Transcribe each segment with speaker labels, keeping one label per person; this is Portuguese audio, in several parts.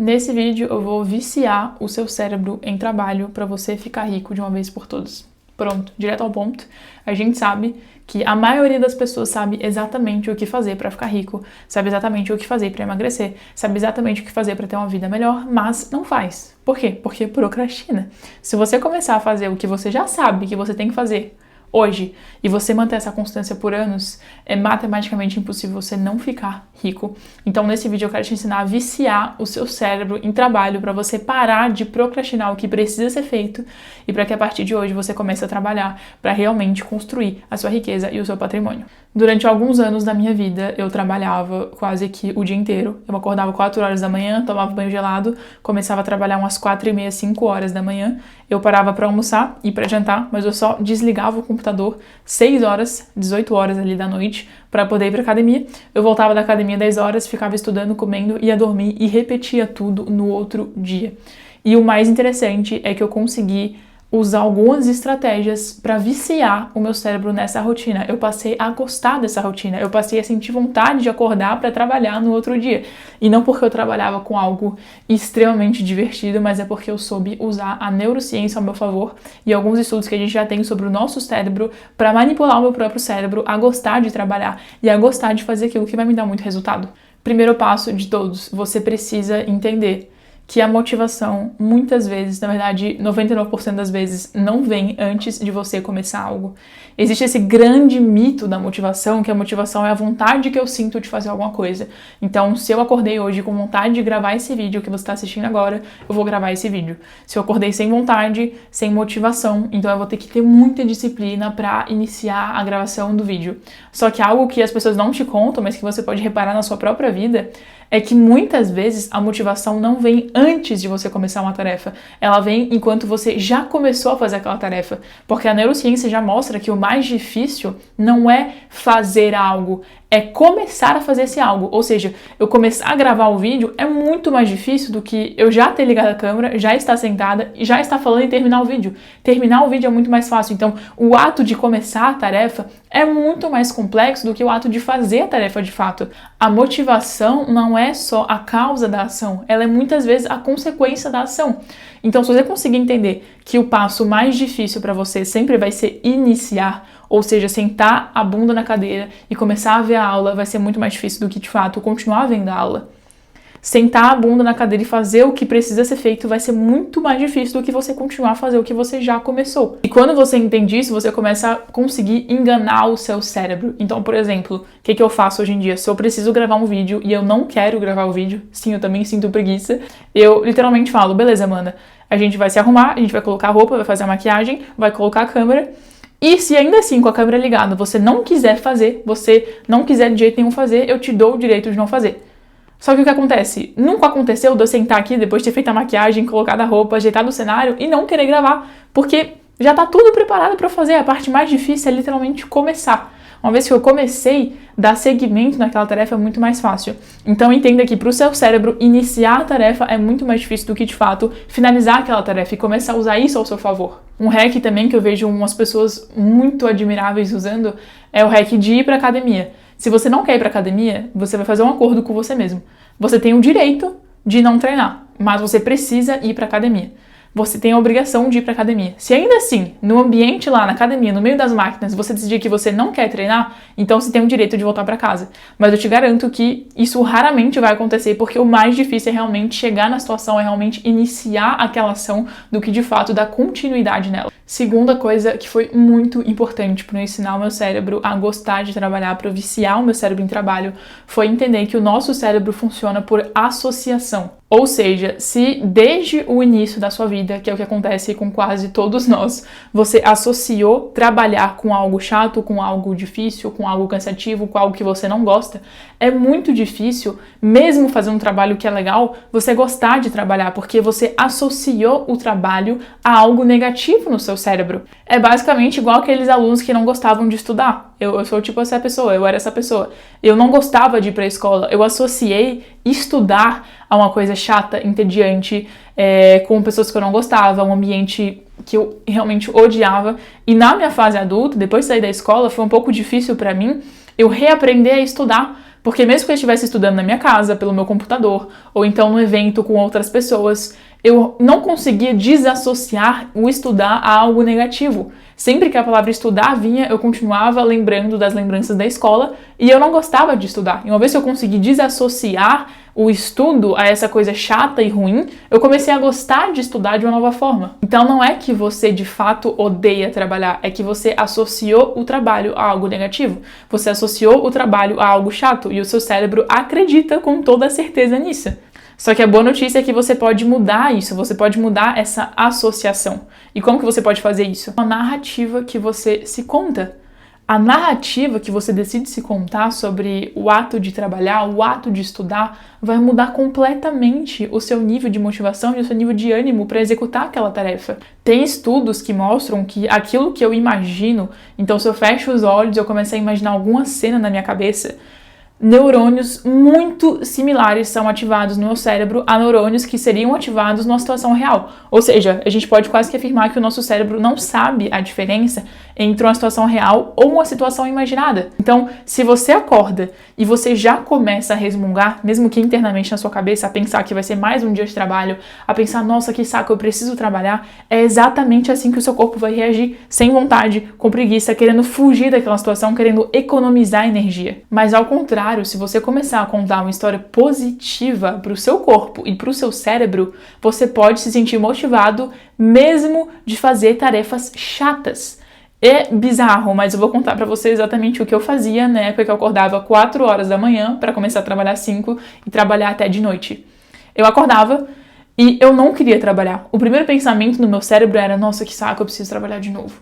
Speaker 1: Nesse vídeo eu vou viciar o seu cérebro em trabalho para você ficar rico de uma vez por todas. Pronto, direto ao ponto. A gente sabe que a maioria das pessoas sabe exatamente o que fazer para ficar rico, sabe exatamente o que fazer para emagrecer, sabe exatamente o que fazer para ter uma vida melhor, mas não faz. Por quê? Porque procrastina. Se você começar a fazer o que você já sabe que você tem que fazer hoje, e você manter essa constância por anos, é matematicamente impossível você não ficar rico. Então, nesse vídeo eu quero te ensinar a viciar o seu cérebro em trabalho para você parar de procrastinar o que precisa ser feito e para que a partir de hoje você comece a trabalhar para realmente construir a sua riqueza e o seu patrimônio. Durante alguns anos da minha vida, eu trabalhava quase que o dia inteiro. Eu acordava 4 horas da manhã, tomava banho gelado, começava a trabalhar umas 4h30, 5 horas da manhã. Eu parava para almoçar e para jantar, mas eu só desligava o computador 6 horas, 18 horas ali da noite, para poder ir para academia. Eu voltava da academia 10 horas, ficava estudando, comendo, ia dormir e repetia tudo no outro dia. E o mais interessante é que eu consegui usar algumas estratégias para viciar o meu cérebro nessa rotina. Eu passei a gostar dessa rotina, eu passei a sentir vontade de acordar para trabalhar no outro dia. E não porque eu trabalhava com algo extremamente divertido, mas é porque eu soube usar a neurociência ao meu favor e alguns estudos que a gente já tem sobre o nosso cérebro para manipular o meu próprio cérebro a gostar de trabalhar e a gostar de fazer aquilo que vai me dar muito resultado. Primeiro passo de todos, você precisa entender que a motivação, muitas vezes, na verdade, 99% das vezes, não vem antes de você começar algo. Existe esse grande mito da motivação, que a motivação é a vontade que eu sinto de fazer alguma coisa. Então, se eu acordei hoje com vontade de gravar esse vídeo que você está assistindo agora, eu vou gravar esse vídeo. Se eu acordei sem vontade, sem motivação, então eu vou ter que ter muita disciplina para iniciar a gravação do vídeo. Só que algo que as pessoas não te contam, mas que você pode reparar na sua própria vida, é que muitas vezes a motivação não vem antes de você começar uma tarefa. Ela vem enquanto você já começou a fazer aquela tarefa. Porque a neurociência já mostra que o mais difícil não é fazer algo, é começar a fazer esse algo. Ou seja, eu começar a gravar o vídeo é muito mais difícil do que eu já ter ligado a câmera, já estar sentada, já estar falando e terminar o vídeo. Terminar o vídeo é muito mais fácil. Então, o ato de começar a tarefa é muito mais complexo do que o ato de fazer a tarefa de fato. A motivação não é só a causa da ação, ela é muitas vezes a consequência da ação. Então, se você conseguir entender que o passo mais difícil para você sempre vai ser iniciar, ou seja, sentar a bunda na cadeira e começar a ver a aula, vai ser muito mais difícil do que, de fato, continuar vendo a aula. Sentar a bunda na cadeira e fazer o que precisa ser feito vai ser muito mais difícil do que você continuar a fazer o que você já começou. E quando você entende isso, você começa a conseguir enganar o seu cérebro. Então, por exemplo, o que eu faço hoje em dia? Se eu preciso gravar um vídeo e eu não quero gravar o vídeo, sim, eu também sinto preguiça, eu literalmente falo, beleza, Amanda, a gente vai se arrumar, a gente vai colocar a roupa, vai fazer a maquiagem, vai colocar a câmera. E se ainda assim, com a câmera ligada, você não quiser fazer, você não quiser de jeito nenhum fazer, eu te dou o direito de não fazer. Só que o que acontece? Nunca aconteceu de eu sentar aqui depois de ter feito a maquiagem, colocado a roupa, ajeitado o cenário e não querer gravar, porque já tá tudo preparado para fazer. A parte mais difícil é literalmente começar. Uma vez que eu comecei, dar seguimento naquela tarefa é muito mais fácil. Então entenda que para o seu cérebro iniciar a tarefa é muito mais difícil do que de fato finalizar aquela tarefa e começar a usar isso ao seu favor. Um hack também que eu vejo umas pessoas muito admiráveis usando é o hack de ir para academia. Se você não quer ir para academia, você vai fazer um acordo com você mesmo. Você tem o direito de não treinar, mas você precisa ir para academia. Você tem a obrigação de ir para academia. Se ainda assim, no ambiente lá, na academia, no meio das máquinas, você decidir que você não quer treinar, então você tem o direito de voltar para casa. Mas eu te garanto que isso raramente vai acontecer, porque o mais difícil é realmente chegar na situação, é realmente iniciar aquela ação do que de fato dar continuidade nela. Segunda coisa que foi muito importante para eu ensinar o meu cérebro a gostar de trabalhar, para eu viciar o meu cérebro em trabalho, foi entender que o nosso cérebro funciona por associação. Ou seja, se desde o início da sua vida, que é o que acontece com quase todos nós, você associou trabalhar com algo chato, com algo difícil, com algo cansativo, com algo que você não gosta, é muito difícil, mesmo fazendo um trabalho que é legal, você gostar de trabalhar, porque você associou o trabalho a algo negativo no seu cérebro. É basicamente igual aqueles alunos que não gostavam de estudar. Eu sou tipo essa pessoa, eu era essa pessoa. Eu não gostava de ir para a escola, eu associei estudar a uma coisa chata, entediante, com pessoas que eu não gostava, um ambiente que eu realmente odiava. E na minha fase adulta, depois de sair da escola, foi um pouco difícil para mim eu reaprender a estudar, Porque mesmo que eu estivesse estudando na minha casa, pelo meu computador, ou então no evento com outras pessoas, eu não conseguia desassociar o estudar a algo negativo. Sempre que a palavra estudar vinha, eu continuava lembrando das lembranças da escola e eu não gostava de estudar. E uma vez que eu consegui desassociar o estudo a essa coisa chata e ruim, eu comecei a gostar de estudar de uma nova forma. Então não é que você de fato odeia trabalhar, é que você associou o trabalho a algo negativo. Você associou o trabalho a algo chato e o seu cérebro acredita com toda certeza nisso. Só que a boa notícia é que você pode mudar isso, você pode mudar essa associação. E como que você pode fazer isso? Uma narrativa que você se conta. A narrativa que você decide se contar sobre o ato de trabalhar, o ato de estudar, vai mudar completamente o seu nível de motivação e o seu nível de ânimo para executar aquela tarefa. Tem estudos que mostram que aquilo que eu imagino, então se eu fecho os olhos e eu começo a imaginar alguma cena na minha cabeça, neurônios muito similares são ativados no meu cérebro a neurônios que seriam ativados numa situação real. Ou seja, a gente pode quase que afirmar que o nosso cérebro não sabe a diferença entre uma situação real ou uma situação imaginada. Então, se você acorda e você já começa a resmungar, mesmo que internamente na sua cabeça, a pensar que vai ser mais um dia de trabalho, a pensar, nossa, que saco, eu preciso trabalhar, é exatamente assim que o seu corpo vai reagir, sem vontade, com preguiça, querendo fugir daquela situação, querendo economizar energia. Mas ao contrário, se você começar a contar uma história positiva para o seu corpo e para o seu cérebro, você pode se sentir motivado mesmo de fazer tarefas chatas. É bizarro, mas eu vou contar pra você exatamente o que eu fazia na época que eu acordava 4 horas da manhã para começar a trabalhar às 5 e trabalhar até de noite. Eu acordava e eu não queria trabalhar. O primeiro pensamento no meu cérebro era, nossa, que saco, eu preciso trabalhar de novo.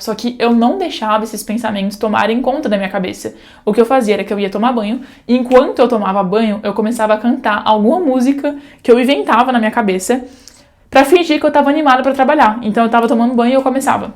Speaker 1: Só que eu não deixava esses pensamentos tomarem conta da minha cabeça. O que eu fazia era que eu ia tomar banho e enquanto eu tomava banho, eu começava a cantar alguma música que eu inventava na minha cabeça pra fingir que eu tava animada pra trabalhar. Então eu tava tomando banho e eu começava: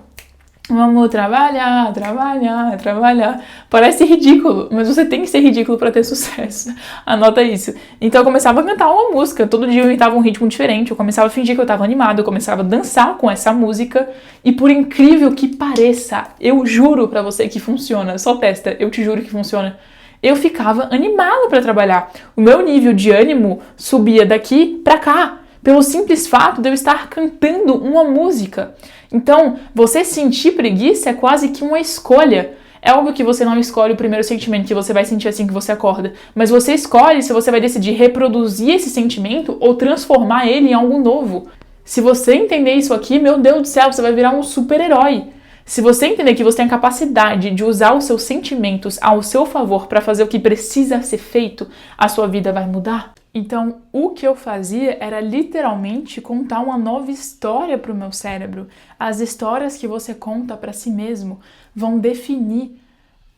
Speaker 1: vamos trabalhar, trabalhar, trabalhar. Parece ridículo, mas você tem que ser ridículo para ter sucesso. Anota isso. Então eu começava a cantar uma música, todo dia eu inventava um ritmo diferente, eu começava a fingir que eu tava animado, eu começava a dançar com essa música, e por incrível que pareça, eu juro pra você que funciona, só testa, eu te juro que funciona. Eu ficava animado para trabalhar. O meu nível de ânimo subia daqui pra cá, pelo simples fato de eu estar cantando uma música. Então, você sentir preguiça é quase que uma escolha. É óbvio que você não escolhe o primeiro sentimento que você vai sentir assim que você acorda, mas você escolhe se você vai decidir reproduzir esse sentimento ou transformar ele em algo novo. Se você entender isso aqui, meu Deus do céu, você vai virar um super-herói. Se você entender que você tem a capacidade de usar os seus sentimentos ao seu favor para fazer o que precisa ser feito, a sua vida vai mudar. Então, o que eu fazia era literalmente contar uma nova história para o meu cérebro. As histórias que você conta para si mesmo vão definir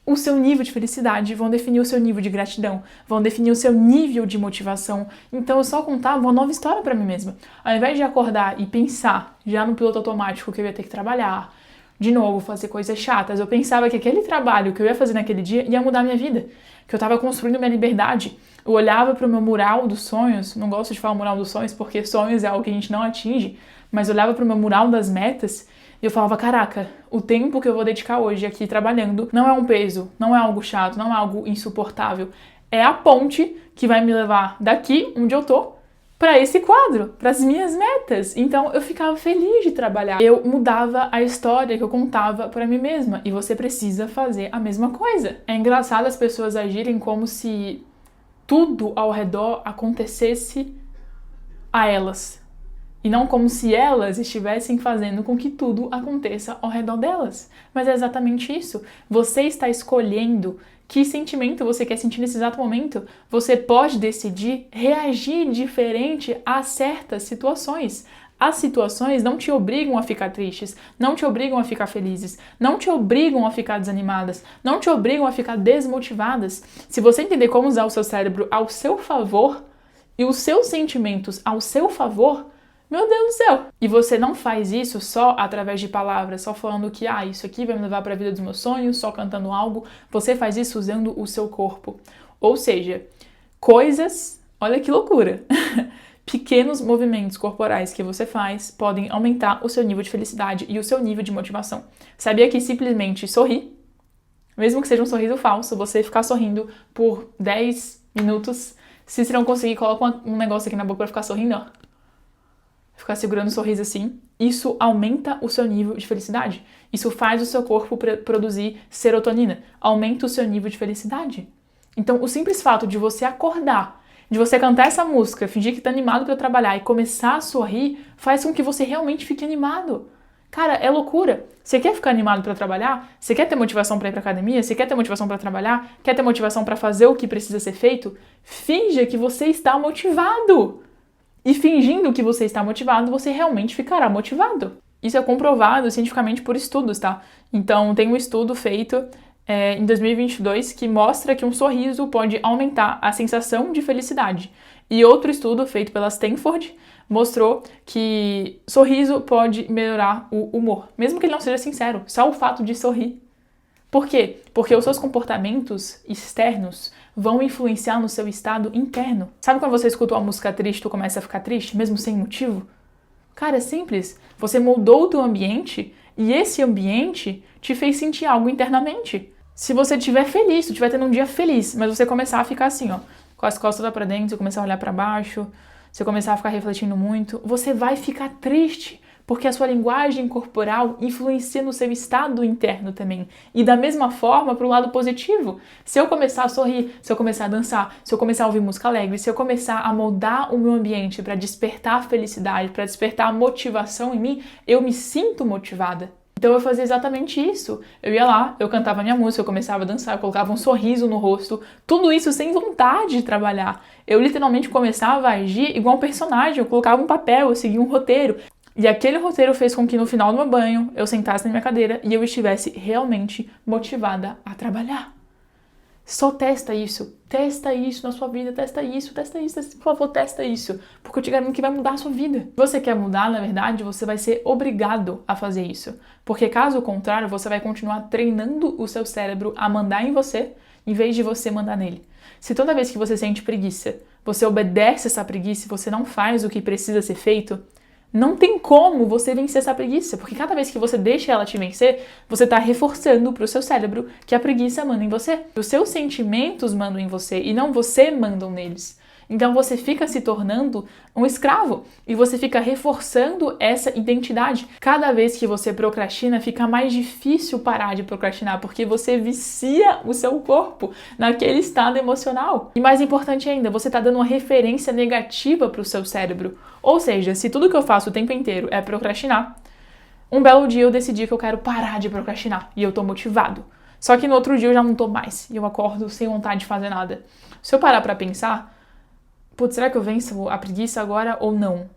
Speaker 1: o seu nível de felicidade, vão definir o seu nível de gratidão, vão definir o seu nível de motivação. Então, eu só contava uma nova história para mim mesma. Ao invés de acordar e pensar já no piloto automático que eu ia ter que trabalhar, de novo, fazer coisas chatas, eu pensava que aquele trabalho que eu ia fazer naquele dia ia mudar minha vida, que eu estava construindo minha liberdade. Eu olhava para o meu mural dos sonhos, não gosto de falar mural dos sonhos porque sonhos é algo que a gente não atinge, mas eu olhava para o meu mural das metas e eu falava, caraca, o tempo que eu vou dedicar hoje aqui trabalhando não é um peso, não é algo chato, não é algo insuportável, é a ponte que vai me levar daqui, onde eu tô, para esse quadro, para as minhas metas. Então eu ficava feliz de trabalhar. Eu mudava a história que eu contava para mim mesma e você precisa fazer a mesma coisa. É engraçado as pessoas agirem como se tudo ao redor acontecesse a elas e não como se elas estivessem fazendo com que tudo aconteça ao redor delas. Mas é exatamente isso. Você está escolhendo que sentimento você quer sentir nesse exato momento. Você pode decidir reagir diferente a certas situações. As situações não te obrigam a ficar tristes, não te obrigam a ficar felizes, não te obrigam a ficar desanimadas, não te obrigam a ficar desmotivadas. Se você entender como usar o seu cérebro ao seu favor e os seus sentimentos ao seu favor, meu Deus do céu! E você não faz isso só através de palavras, só falando que isso aqui vai me levar para a vida dos meus sonhos, só cantando algo. Você faz isso usando o seu corpo. Ou seja, coisas, olha que loucura! Pequenos movimentos corporais que você faz podem aumentar o seu nível de felicidade e o seu nível de motivação. Sabia que simplesmente sorrir, Mesmo que seja um sorriso falso, você ficar sorrindo por 10 minutos. Se você não conseguir, coloca um negócio aqui na boca pra ficar sorrindo, ó. Ficar segurando o sorriso assim. Isso aumenta o seu nível de felicidade. Isso faz o seu corpo produzir serotonina. Aumenta o seu nível de felicidade. Então, o simples fato de você acordar, de você cantar essa música, fingir que tá animado pra trabalhar e começar a sorrir, faz com que você realmente fique animado. Cara, é loucura. Você quer ficar animado pra trabalhar? Você quer ter motivação pra ir pra academia? Você quer ter motivação pra trabalhar? Quer ter motivação pra fazer o que precisa ser feito? Finja que você está motivado. E fingindo que você está motivado, você realmente ficará motivado. Isso é comprovado cientificamente por estudos, tá? Então, tem um estudo feito em 2022 que mostra que um sorriso pode aumentar a sensação de felicidade. E outro estudo feito pela Stanford mostrou que sorriso pode melhorar o humor, mesmo que ele não seja sincero, só o fato de sorrir. Por quê? Porque os seus comportamentos externos vão influenciar no seu estado interno. Sabe quando você escuta uma música triste, tu começa a ficar triste, mesmo sem motivo? Cara, é simples. Você moldou o teu ambiente e esse ambiente te fez sentir algo internamente. Se você estiver feliz, se tu estiver tendo um dia feliz, mas você começar a ficar assim, ó, com as costas lá pra dentro, você começar a olhar pra baixo, você começar a ficar refletindo muito, você vai ficar triste, porque a sua linguagem corporal influencia no seu estado interno também. E da mesma forma, pro lado positivo. Se eu começar a sorrir, se eu começar a dançar, se eu começar a ouvir música alegre, se eu começar a moldar o meu ambiente para despertar felicidade, para despertar motivação em mim, eu me sinto motivada. Então eu fazia exatamente isso. Eu ia lá, eu cantava minha música, eu começava a dançar, eu colocava um sorriso no rosto, tudo isso sem vontade de trabalhar. Eu literalmente começava a agir igual um personagem, eu colocava um papel, eu seguia um roteiro. E aquele roteiro fez com que no final do meu banho eu sentasse na minha cadeira e eu estivesse realmente motivada a trabalhar. Só testa isso na sua vida, testa isso, por favor, testa isso, porque eu te garanto que vai mudar a sua vida. Se você quer mudar, na verdade, você vai ser obrigado a fazer isso, porque caso contrário, você vai continuar treinando o seu cérebro a mandar em você, em vez de você mandar nele. Se toda vez que você sente preguiça, você obedece essa preguiça e você não faz o que precisa ser feito, não tem como você vencer essa preguiça, porque cada vez que você deixa ela te vencer, você está reforçando para o seu cérebro que a preguiça manda em você. Os seus sentimentos mandam em você e não você mandam neles. Então você fica se tornando um escravo e você fica reforçando essa identidade. Cada vez que você procrastina, fica mais difícil parar de procrastinar, porque você vicia o seu corpo naquele estado emocional. E mais importante ainda, você está dando uma referência negativa para o seu cérebro. Ou seja, se tudo que eu faço o tempo inteiro é procrastinar, um belo dia eu decidi que eu quero parar de procrastinar e eu tô motivado. Só que no outro dia eu já não tô mais e eu acordo sem vontade de fazer nada. Se eu parar para pensar, putz, será que eu venço a preguiça agora ou não?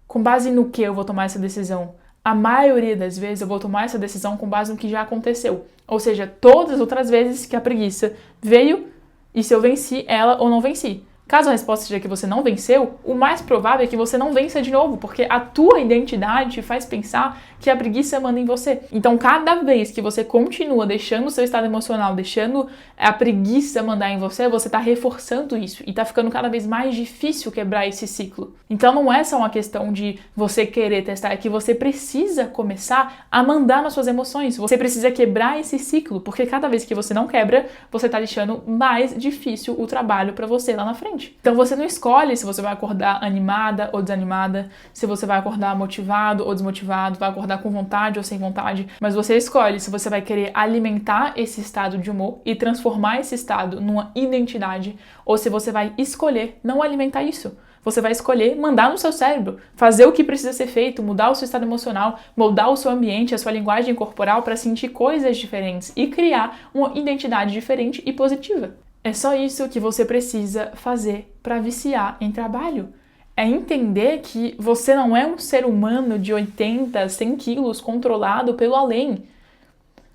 Speaker 1: Com base no que eu vou tomar essa decisão? A maioria das vezes eu vou tomar essa decisão com base no que já aconteceu. Ou seja, todas as outras vezes que a preguiça veio e se eu venci ela ou não venci. Caso a resposta seja que você não venceu, o mais provável é que você não vença de novo, porque a tua identidade te faz pensar que a preguiça manda em você. Então, cada vez que você continua deixando o seu estado emocional, deixando a preguiça mandar em você, você está reforçando isso e está ficando cada vez mais difícil quebrar esse ciclo. Então, não é só uma questão de você querer testar, é que você precisa começar a mandar nas suas emoções. Você precisa quebrar esse ciclo, porque cada vez que você não quebra, você está deixando mais difícil o trabalho para você lá na frente. Então você não escolhe se você vai acordar animada ou desanimada, se você vai acordar motivado ou desmotivado, vai acordar com vontade ou sem vontade, mas você escolhe se você vai querer alimentar esse estado de humor e transformar esse estado numa identidade, ou se você vai escolher não alimentar isso. Você vai escolher mandar no seu cérebro, fazer o que precisa ser feito, mudar o seu estado emocional, moldar o seu ambiente, a sua linguagem corporal para sentir coisas diferentes e criar uma identidade diferente e positiva. É só isso que você precisa fazer para viciar em trabalho. É entender que você não é um ser humano de 80, 100 quilos controlado pelo além.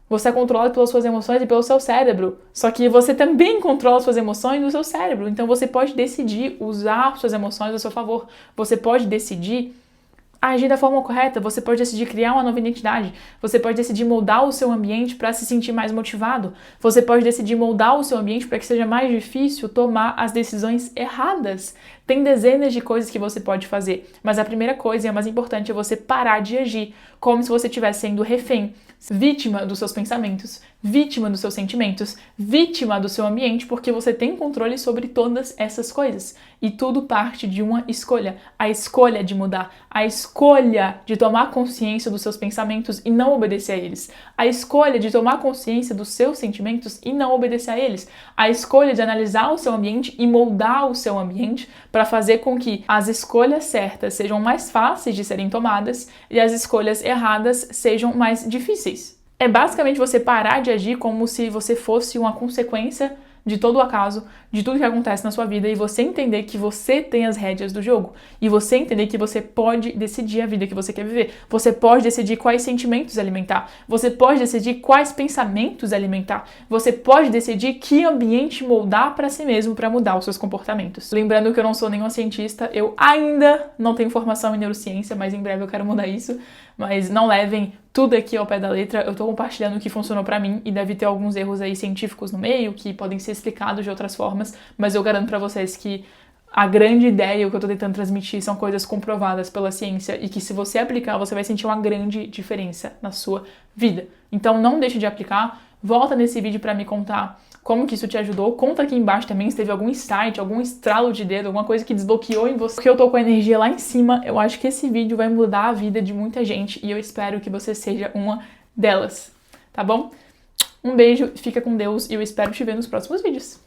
Speaker 1: Você é controlado pelas suas emoções e pelo seu cérebro. Só que você também controla suas emoções do seu cérebro. Então você pode decidir usar suas emoções a seu favor. Você pode decidir agir da forma correta, você pode decidir criar uma nova identidade, você pode decidir moldar o seu ambiente para se sentir mais motivado, você pode decidir moldar o seu ambiente para que seja mais difícil tomar as decisões erradas. Tem dezenas de coisas que você pode fazer, mas a primeira coisa e a mais importante é você parar de agir como se você estivesse sendo refém, vítima dos seus pensamentos, vítima dos seus sentimentos, vítima do seu ambiente, porque você tem controle sobre todas essas coisas. E tudo parte de uma escolha. A escolha de mudar, a escolha de tomar consciência dos seus pensamentos e não obedecer a eles, a escolha de tomar consciência dos seus sentimentos e não obedecer a eles, a escolha de analisar o seu ambiente e moldar o seu ambiente para fazer com que as escolhas certas sejam mais fáceis de serem tomadas e as escolhas erradas sejam mais difíceis. É basicamente você parar de agir como se você fosse uma consequência de todo o acaso, de tudo que acontece na sua vida, e você entender que você tem as rédeas do jogo, e você entender que você pode decidir a vida que você quer viver, você pode decidir quais sentimentos alimentar, você pode decidir quais pensamentos alimentar, você pode decidir que ambiente moldar para si mesmo para mudar os seus comportamentos. Lembrando que eu não sou nenhuma cientista, eu ainda não tenho formação em neurociência, mas em breve eu quero mudar isso, mas não levem tudo aqui ao pé da letra, eu tô compartilhando o que funcionou pra mim e deve ter alguns erros aí científicos no meio que podem ser explicados de outras formas, mas eu garanto pra vocês que a grande ideia, o que eu tô tentando transmitir são coisas comprovadas pela ciência e que se você aplicar, você vai sentir uma grande diferença na sua vida. Então não deixe de aplicar, volta nesse vídeo pra me contar como que isso te ajudou, conta aqui embaixo também se teve algum insight, algum estralo de dedo, alguma coisa que desbloqueou em você, porque eu tô com a energia lá em cima. Eu acho que esse vídeo vai mudar a vida de muita gente e eu espero que você seja uma delas, tá bom? Um beijo, fica com Deus e eu espero te ver nos próximos vídeos.